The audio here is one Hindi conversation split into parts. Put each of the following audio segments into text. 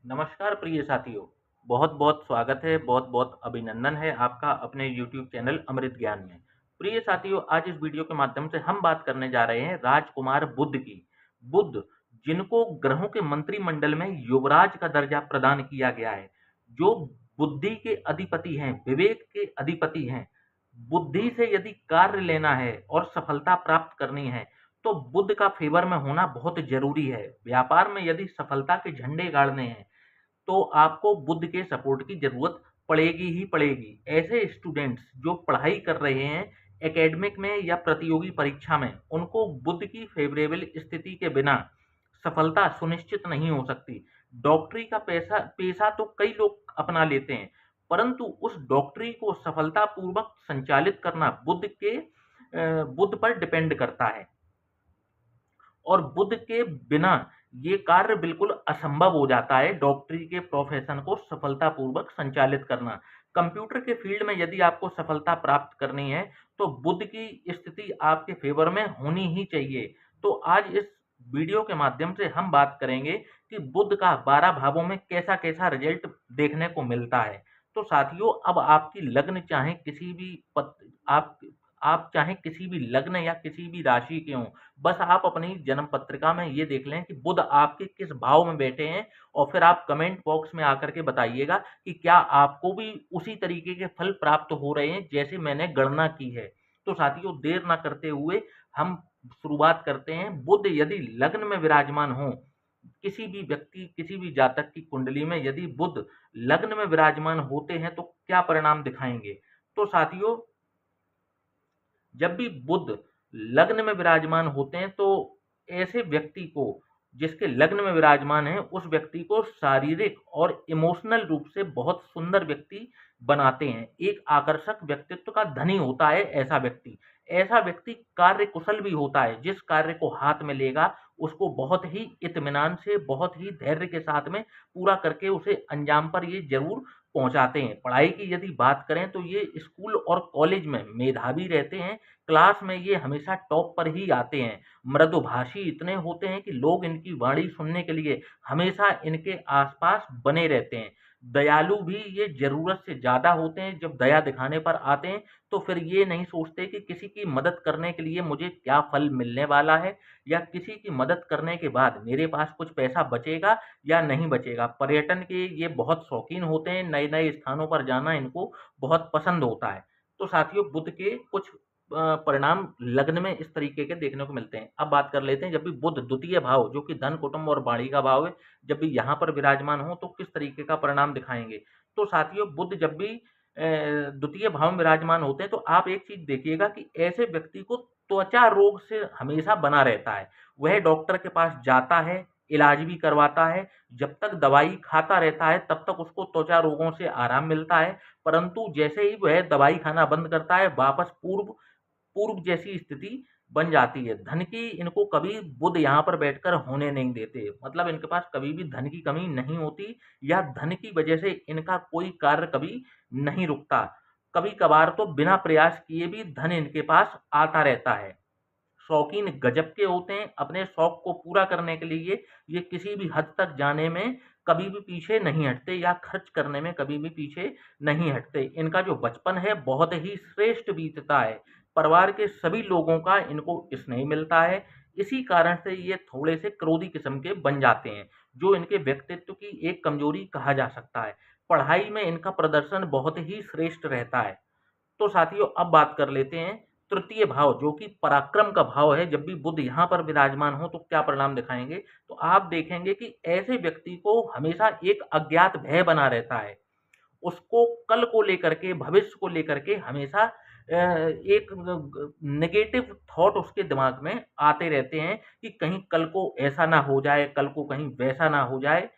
नमस्कार प्रिय साथियों, बहुत-बहुत स्वागत है, बहुत-बहुत अभिनंदन है आपका अपने यूट्यूब चैनल अमृत ज्ञान में। प्रिय साथियों, आज इस वीडियो के माध्यम से हम बात करने जा रहे हैं राजकुमार बुद्ध की। बुद्ध, जिनको ग्रहों के मंत्रिमंडल में युवराज का दर्जा प्रदान किया गया है, जो बुद्धि के अधिपति हैं, विवेक के अधिपति हैं। बुद्धि से यदि कार्य लेना है और सफलता प्राप्त करनी है, तो बुध का फेवर में होना बहुत ज़रूरी है। व्यापार में यदि सफलता के झंडे गाड़ने हैं, तो आपको बुध के सपोर्ट की ज़रूरत पड़ेगी ही पड़ेगी। ऐसे स्टूडेंट्स जो पढ़ाई कर रहे हैं एकेडमिक में या प्रतियोगी परीक्षा में, उनको बुध की फेवरेबल स्थिति के बिना सफलता सुनिश्चित नहीं हो सकती। डॉक्टरी का पेशा तो कई लोग अपना लेते हैं, परंतु उस डॉक्टरी को सफलतापूर्वक संचालित करना बुध पर डिपेंड करता है। और बुध के बिना ये कार्य बिल्कुल असंभव हो जाता है डॉक्टरी के प्रोफेशन को सफलतापूर्वक संचालित करना। कंप्यूटर के फील्ड में यदि आपको सफलता प्राप्त करनी है, तो बुध की स्थिति आपके फेवर में होनी ही चाहिए। तो आज इस वीडियो के माध्यम से हम बात करेंगे कि बुध का 12 भावों में कैसा-कैसा रिजल्ट देखने को मिलता है। तो साथियों, अब आपकी लग्न चाहे किसी भी पत आप चाहे किसी भी लग्न या किसी भी राशि के हों, बस आप अपनी जन्म पत्रिका में ये देख लें कि बुध आपके किस भाव में बैठे हैं और फिर आप कमेंट बॉक्स में आकर के बताइएगा कि क्या आपको भी उसी तरीके के फल प्राप्त हो रहे हैं जैसे मैंने गणना की है। तो साथियों, देर ना करते हुए हम शुरुआत करते हैं। बुध यदि लग्न में विराजमान हो, किसी भी व्यक्ति, किसी भी जातक की कुंडली में यदि बुध लग्न में विराजमान होते हैं तो क्या परिणाम दिखाएंगे? तो साथियों, जब भी बुध लग्न में विराजमान होते हैं तो ऐसे व्यक्ति को, जिसके लग्न में विराजमान है, उस व्यक्ति को शारीरिक और इमोशनल रूप से बहुत सुंदर व्यक्ति बनाते हैं। एक आकर्षक व्यक्तित्व का धनी होता है ऐसा व्यक्ति। ऐसा व्यक्ति कार्य कुशल भी होता है। जिस कार्य को हाथ में लेगा उसको बहुत ही इत्मीनान से, बहुत ही धैर्य के साथ में पूरा करके उसे अंजाम पर ये जरूर पहुंचाते हैं। पढ़ाई की यदि बात करें तो ये स्कूल और कॉलेज में मेधावी रहते हैं। क्लास में ये हमेशा टॉप पर ही आते हैं। मृदुभाषी इतने होते हैं कि लोग इनकी वाणी सुनने के लिए हमेशा इनके आसपास बने रहते हैं। दयालु भी ये ज़रूरत से ज़्यादा होते हैं। जब दया दिखाने पर आते हैं तो फिर ये नहीं सोचते कि किसी की मदद करने के लिए मुझे क्या फल मिलने वाला है, या किसी की मदद करने के बाद मेरे पास कुछ पैसा बचेगा या नहीं बचेगा। पर्यटन के ये बहुत शौकीन होते हैं। नए-नए स्थानों पर जाना इनको बहुत पसंद होता है। तो साथियों, बुध के कुछ परिणाम लग्न में इस तरीके के देखने को मिलते हैं। अब बात कर लेते हैं, जब भी बुध द्वितीय भाव, जो कि धन, कुटुंब और वाणी का भाव है, जब भी यहाँ पर विराजमान हो तो किस तरीके का परिणाम दिखाएंगे। तो साथियों, बुध जब भी द्वितीय भाव में विराजमान होते हैं तो आप एक चीज देखिएगा कि ऐसे व्यक्ति को त्वचा रोग से हमेशा बना रहता है। वह डॉक्टर के पास जाता है, इलाज भी करवाता है। जब तक दवाई खाता रहता है तब तक उसको त्वचा रोगों से आराम मिलता है, परंतु जैसे ही वह दवाई खाना बंद करता है, वापस पूर्व पूर्व जैसी स्थिति बन जाती है। धन की इनको कभी बुध यहाँ पर बैठकर होने नहीं देते। मतलब इनके पास कभी भी धन की कमी नहीं होती, या धन की वजह से इनका कोई कार्य कभी नहीं रुकता। कभी कभार तो बिना प्रयास किए भी धन इनके पास आता रहता है। शौकीन गजब के होते हैं। अपने शौक को पूरा करने के लिए ये किसी भी हद तक जाने में कभी भी पीछे नहीं हटते, या खर्च करने में कभी भी पीछे नहीं हटते। इनका जो बचपन है बहुत ही श्रेष्ठ बीतता है। परिवार के सभी लोगों का इनको स्नेह मिलता है। इसी कारण से ये थोड़े से क्रोधी किस्म के बन जाते हैं, जो इनके व्यक्तित्व की एक कमजोरी कहा जा सकता है। पढ़ाई में इनका प्रदर्शन बहुत ही श्रेष्ठ रहता है। तो साथियों, अब बात कर लेते हैं तृतीय भाव, जो कि पराक्रम का भाव है। जब भी बुध यहाँ पर विराजमान हो तो क्या परिणाम दिखाएंगे? तो आप देखेंगे कि ऐसे व्यक्ति को हमेशा एक अज्ञात भय बना रहता है। उसको कल को लेकर के, भविष्य को लेकर के हमेशा एक नेगेटिव थॉट उसके दिमाग में आते रहते हैं कि कहीं कल को ऐसा ना हो जाए, कल को कहीं वैसा ना हो जाए।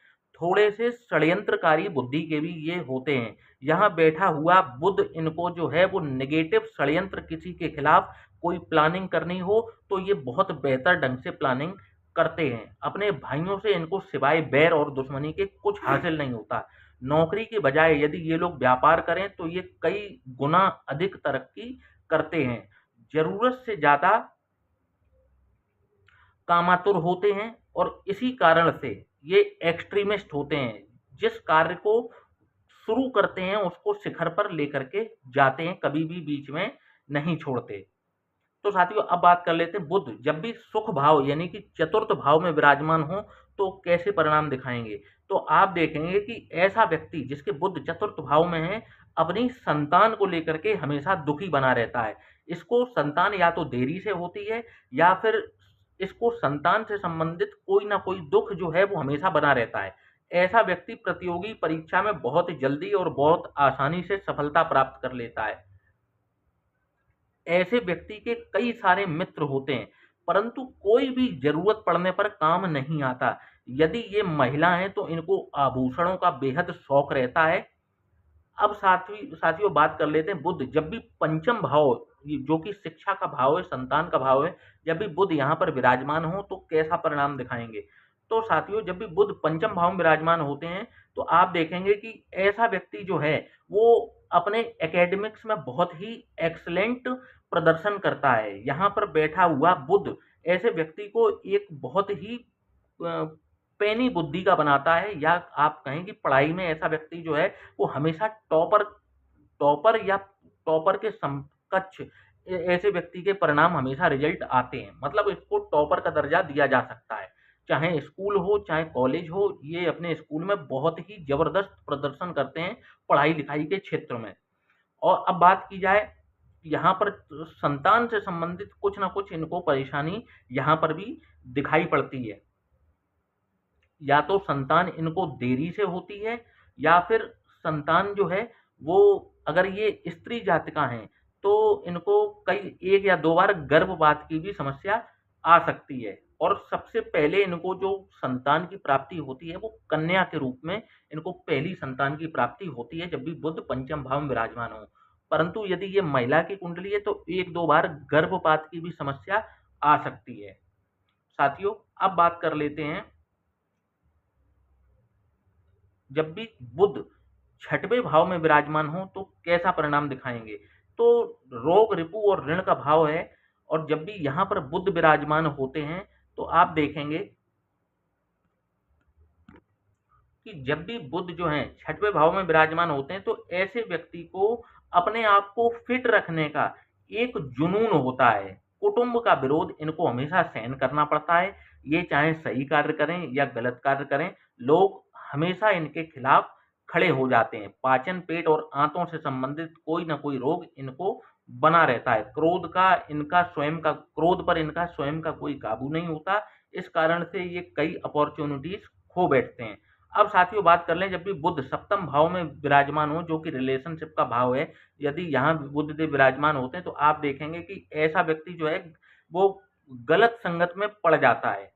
थोड़े से षड्यंत्रकारी बुद्धि के भी ये होते हैं। यहाँ बैठा हुआ बुध इनको जो है वो नेगेटिव षड्यंत्र, किसी के खिलाफ कोई प्लानिंग करनी हो तो ये बहुत बेहतर ढंग से प्लानिंग करते हैं। अपने भाइयों से इनको सिवाय बैर और दुश्मनी के कुछ हासिल नहीं होता। नौकरी के बजाय यदि ये लोग व्यापार करें तो ये कई गुना अधिक तरक्की करते हैं। जरूरत से ज्यादा कामातुर होते हैं और इसी कारण से ये एक्सट्रीमिस्ट होते हैं। जिस कार्य को शुरू करते हैं उसको शिखर पर लेकर के जाते हैं, कभी भी बीच में नहीं छोड़ते। तो साथियों अब बात कर लेते हैं बुध जब भी सुख भाव यानी कि चतुर्थ भाव में विराजमान हो तो कैसे परिणाम दिखाएंगे। तो आप देखेंगे कि ऐसा व्यक्ति जिसके बुध चतुर्थ भाव में है अपनी संतान को लेकर के हमेशा दुखी बना रहता है। इसको संतान या तो देरी से होती है या फिर इसको संतान से संबंधित कोई ना कोई दुख जो है वो हमेशा बना रहता है। ऐसा व्यक्ति प्रतियोगी परीक्षा में बहुत जल्दी और बहुत आसानी से सफलता प्राप्त कर लेता है। ऐसे व्यक्ति के कई सारे मित्र होते हैं परंतु कोई भी जरूरत पड़ने पर काम नहीं आता। यदि ये महिला हैं तो इनको आभूषणों का बेहद शौक रहता है। अब साथियों बात कर लेते हैं बुध जब भी पंचम भाव जो कि शिक्षा का भाव है, संतान का भाव है, जब भी बुध यहाँ पर विराजमान हो तो कैसा परिणाम दिखाएंगे। तो साथियों जब भी बुध पंचम भाव में विराजमान होते हैं तो आप देखेंगे कि ऐसा व्यक्ति जो है वो अपने एकेडमिक्स में बहुत ही एक्सलेंट प्रदर्शन करता है। यहाँ पर बैठा हुआ बुध ऐसे व्यक्ति को एक बहुत ही पैनी बुद्धि का बनाता है, या आप कहें कि पढ़ाई में ऐसा व्यक्ति जो है वो हमेशा टॉपर टॉपर या टॉपर के समकक्ष ऐसे व्यक्ति के परिणाम हमेशा रिजल्ट आते हैं। मतलब इसको टॉपर का दर्जा दिया जा सकता है, चाहे स्कूल हो चाहे कॉलेज हो। ये अपने स्कूल में बहुत ही जबरदस्त प्रदर्शन करते हैं पढ़ाई लिखाई के क्षेत्र में। और अब बात की जाए यहाँ पर संतान से संबंधित कुछ ना कुछ इनको परेशानी यहाँ पर भी दिखाई पड़ती है। या तो संतान इनको देरी से होती है या फिर संतान जो है वो अगर ये स्त्री जातिका हैं तो इनको कई एक या दो बार गर्भपात की भी समस्या आ सकती है। और सबसे पहले इनको जो संतान की प्राप्ति होती है वो कन्या के रूप में इनको पहली संतान की प्राप्ति होती है जब भी बुध पंचम भाव में विराजमान हो। परंतु यदि ये महिला की कुंडली है तो एक दो बार गर्भपात की भी समस्या आ सकती है। साथियों अब बात कर लेते हैं जब भी बुध छठवें भाव में विराजमान हो तो कैसा परिणाम दिखाएंगे। तो रोग रिपु और ऋण का भाव है, और जब भी यहाँ पर बुध विराजमान होते हैं तो आप देखेंगे कि जब भी बुध जो है छठवें भाव में विराजमान होते हैं तो ऐसे व्यक्ति को अपने आप को फिट रखने का एक जुनून होता है। कुटुंब का विरोध इनको हमेशा सहन करना पड़ता है, ये चाहे सही कार्य करें या गलत कार्य करें, लोग हमेशा इनके खिलाफ खड़े हो जाते हैं। पाचन पेट और आंतों से संबंधित कोई ना कोई रोग इनको बना रहता है। क्रोध पर इनका स्वयं का कोई काबू नहीं होता। इस कारण से ये कई अपॉर्चुनिटीज खो बैठते हैं। अब साथियों बात कर लें जब भी बुध सप्तम भाव में विराजमान हो जो कि रिलेशनशिप का भाव है, यदि यहाँ बुध देव विराजमान होते हैं तो आप देखेंगे कि ऐसा व्यक्ति जो है वो गलत संगत में पड़ जाता है।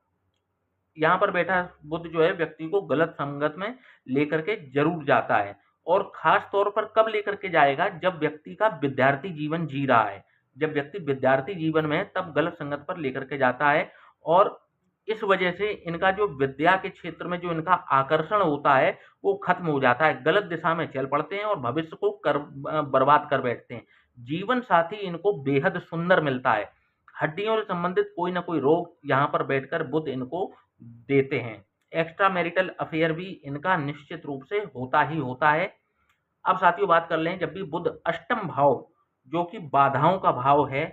यहाँ पर बैठा बुध जो है व्यक्ति को गलत संगत में लेकर के जरूर जाता है। और खास तौर पर कब लेकर के जाएगा, जब व्यक्ति का विद्यार्थी जीवन जी रहा है। जब व्यक्ति विद्यार्थी जीवन में है तब गलत संगत पर लेकर के जाता है। और इस वजह से इनका जो विद्या के क्षेत्र में जो इनका आकर्षण होता है वो खत्म हो जाता है, गलत दिशा में चल पड़ते हैं और भविष्य को बर्बाद कर बैठते हैं। जीवन साथी इनको बेहद सुंदर मिलता है। हड्डियों से संबंधित कोई ना कोई रोग यहाँ पर बैठकर बुध इनको देते हैं। एक्स्ट्रा मैरिटल अफेयर भी इनका निश्चित रूप से होता ही होता है। अब साथियों बात कर लें जब भी बुध अष्टम भाव जो कि बाधाओं का भाव है,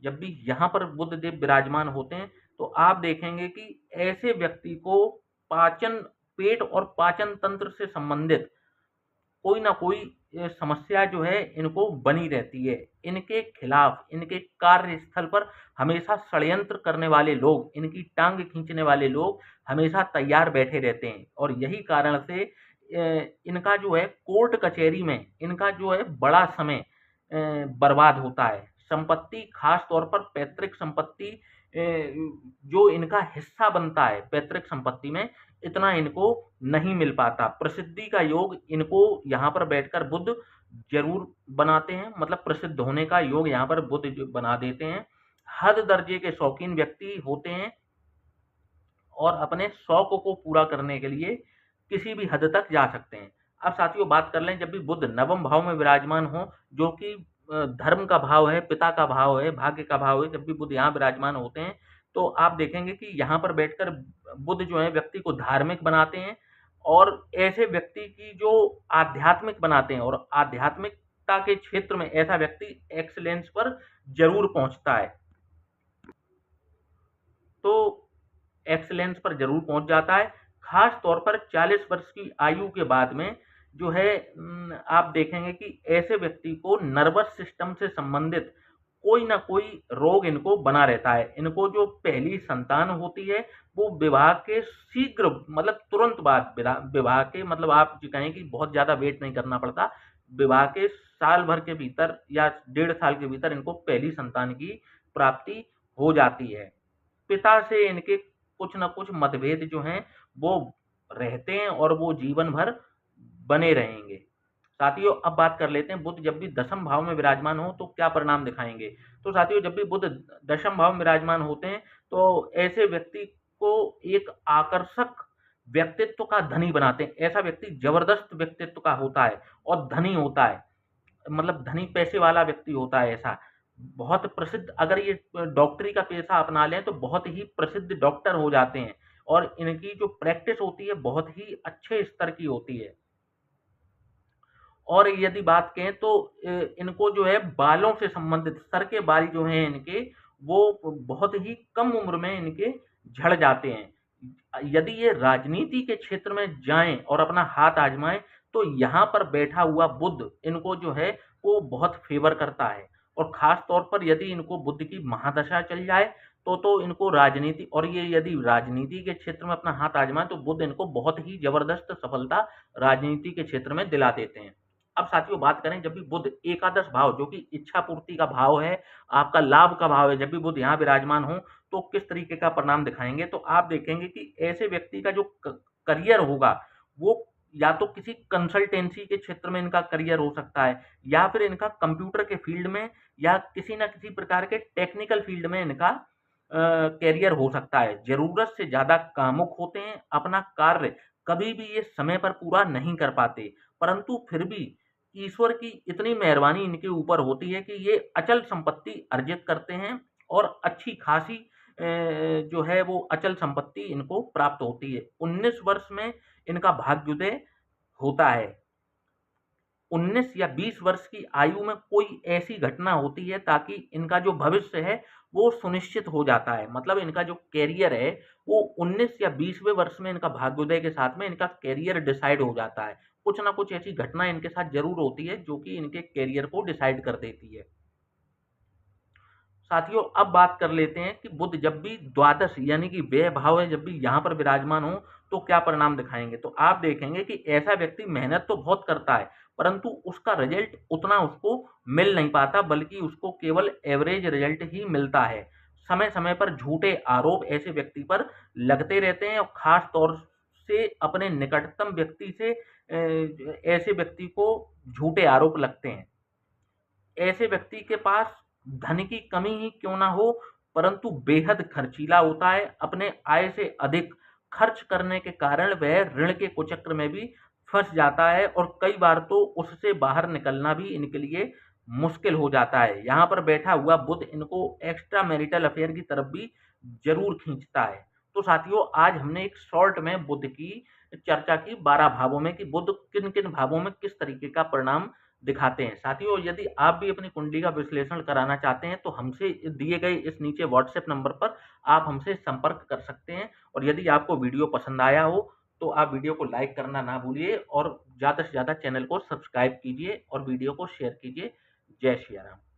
जब भी यहाँ पर बुध देव विराजमान होते हैं तो आप देखेंगे कि ऐसे व्यक्ति को पाचन पेट और पाचन तंत्र से संबंधित कोई ना कोई समस्या जो है इनको बनी रहती है। इनके खिलाफ इनके कार्यस्थल पर हमेशा षड्यंत्र करने वाले लोग, इनकी टांग खींचने वाले लोग हमेशा तैयार बैठे रहते हैं। और यही कारण से इनका जो है कोर्ट कचहरी में इनका जो है बड़ा समय बर्बाद होता है। संपत्ति खास तौर पर पैतृक संपत्ति जो इनका हिस्सा बनता है पैतृक संपत्ति में, इतना इनको नहीं मिल पाता। प्रसिद्धि का योग इनको यहाँ पर बैठकर बुध जरूर बनाते हैं, मतलब प्रसिद्ध होने का योग यहाँ पर बुध बना देते हैं। हद दर्जे के शौकीन व्यक्ति होते हैं और अपने शौक को पूरा करने के लिए किसी भी हद तक जा सकते हैं। अब साथियों बात कर लें जब भी बुध नवम भाव में विराजमान हो जो कि धर्म का भाव है, पिता का भाव है, भाग्य का भाव है, जब भी बुध यहाँ विराजमान होते हैं तो आप देखेंगे कि यहाँ पर बैठकर बुध जो है व्यक्ति को धार्मिक बनाते हैं और ऐसे व्यक्ति की जो आध्यात्मिक बनाते हैं, और आध्यात्मिकता के क्षेत्र में ऐसा व्यक्ति एक्सीलेंस पर ज़रूर पहुँचता है। तो एक्सीलेंस पर ज़रूर पहुँच जाता है। ख़ास तौर पर 40 वर्ष की आयु के बाद में जो है आप देखेंगे कि ऐसे व्यक्ति को नर्वस सिस्टम से संबंधित कोई न कोई रोग इनको बना रहता है। इनको जो पहली संतान होती है, वो विवाह के शीघ्र मतलब तुरंत बाद विवाह के मतलब आप जो कहें कि बहुत ज़्यादा वेट नहीं करना पड़ता। विवाह के साल भर के भीतर या 1.5 साल के भीतर इनको पहली संतान की प्राप्ति हो जाती है। पिता से इनके कुछ न कुछ मतभेद जो हैं वो रहते हैं और वो जीवन भर बने रहेंगे। साथियों, अब बात कर लेते हैं बुध जब भी दशम भाव में विराजमान हो तो क्या परिणाम दिखाएँगे। तो साथियों, जब भी बुध दशम भाव में विराजमान होते हैं तो ऐसे व्यक्ति को एक आकर्षक व्यक्तित्व का धनी बनाते हैं। ऐसा व्यक्ति ज़बरदस्त व्यक्तित्व का होता है और धनी होता है। मतलब धनी पैसे वाला व्यक्ति होता है ऐसा। बहुत प्रसिद्ध, अगर ये डॉक्टरी का पेशा अपना लें तो बहुत ही प्रसिद्ध डॉक्टर हो जाते हैं और इनकी जो प्रैक्टिस होती है बहुत ही अच्छे स्तर की होती है। और यदि बात कहें तो इनको जो है बालों से संबंधित सर के बाल जो हैं इनके, वो बहुत ही कम उम्र में इनके झड़ जाते हैं। यदि ये राजनीति के क्षेत्र में जाएँ और अपना हाथ आज़माएँ, तो यहाँ पर बैठा हुआ बुध इनको जो है वो बहुत फ़ेवर करता है। और ख़ास तौर पर यदि इनको बुध की महादशा चल जाए, तो इनको राजनीति, और ये यदि राजनीति के क्षेत्र में अपना हाथ आज़माएँ, तो बुध इनको बहुत ही ज़बरदस्त सफलता राजनीति के क्षेत्र में दिला देते हैं। अब साथियों, बात करें जब भी बुध एकादश भाव जो कि इच्छा पूर्ति का भाव है, आपका लाभ का भाव है, जब भी बुध यहाँ विराजमान हो तो किस तरीके का परिणाम दिखाएँगे। तो आप देखेंगे कि ऐसे व्यक्ति का जो करियर होगा, वो या तो किसी कंसल्टेंसी के क्षेत्र में इनका करियर हो सकता है, या फिर इनका कंप्यूटर के फील्ड में या किसी न किसी प्रकार के टेक्निकल फील्ड में इनका करियर हो सकता है। ज़रूरत से ज़्यादा कामुक होते हैं, अपना कार्य कभी भी ये समय पर पूरा नहीं कर पाते, परंतु फिर भी ईश्वर की इतनी मेहरबानी इनके ऊपर होती है कि ये अचल संपत्ति अर्जित करते हैं और अच्छी खासी जो है वो अचल संपत्ति इनको प्राप्त होती है। 19 वर्ष में इनका भाग्योदय होता है। 19 या 20 वर्ष की आयु में कोई ऐसी घटना होती है ताकि इनका जो भविष्य है वो सुनिश्चित हो जाता है। मतलब इनका जो करियर है वो 19 या 20वें वर्ष में इनका भाग्योदय के साथ में इनका करियर डिसाइड हो जाता है। कुछ ना कुछ ऐसी घटना इनके साथ ज़रूर होती है जो कि इनके करियर को डिसाइड कर देती है। साथियों, अब बात कर लेते हैं कि बुध जब भी द्वादश यानी कि व्यय भाव है जब भी यहाँ पर विराजमान हो तो क्या परिणाम दिखाएंगे। तो आप देखेंगे कि ऐसा व्यक्ति मेहनत तो बहुत करता है, परंतु उसका रिजल्ट उतना उसको मिल नहीं पाता, बल्कि उसको केवल एवरेज रिजल्ट ही मिलता है। समय समय पर झूठे आरोप ऐसे व्यक्ति पर लगते रहते हैं और खास तौर से अपने निकटतम व्यक्ति से ऐसे व्यक्ति को झूठे आरोप लगते हैं। ऐसे व्यक्ति के पास धन की कमी ही क्यों ना हो, परंतु बेहद खर्चीला होता है। अपने आय से अधिक खर्च करने के कारण वह ऋण के कुचक्र में भी फँस जाता है और कई बार तो उससे बाहर निकलना भी इनके लिए मुश्किल हो जाता है। यहाँ पर बैठा हुआ बुध इनको एक्स्ट्रा मैरिटल अफेयर की तरफ भी ज़रूर खींचता है। तो साथियों, आज हमने एक शॉर्ट में बुध की चर्चा की 12 भावों में कि बुध किन-किन भावों में किस तरीके का परिणाम दिखाते हैं। साथियों, यदि आप भी अपनी कुंडली का विश्लेषण कराना चाहते हैं तो हमसे दिए गए इस नीचे व्हाट्सएप नंबर पर आप हमसे संपर्क कर सकते हैं। और यदि आपको वीडियो पसंद आया हो तो आप वीडियो को लाइक करना ना भूलिए और ज़्यादा से ज़्यादा चैनल को सब्सक्राइब कीजिए और वीडियो को शेयर कीजिए। जय श्री राम।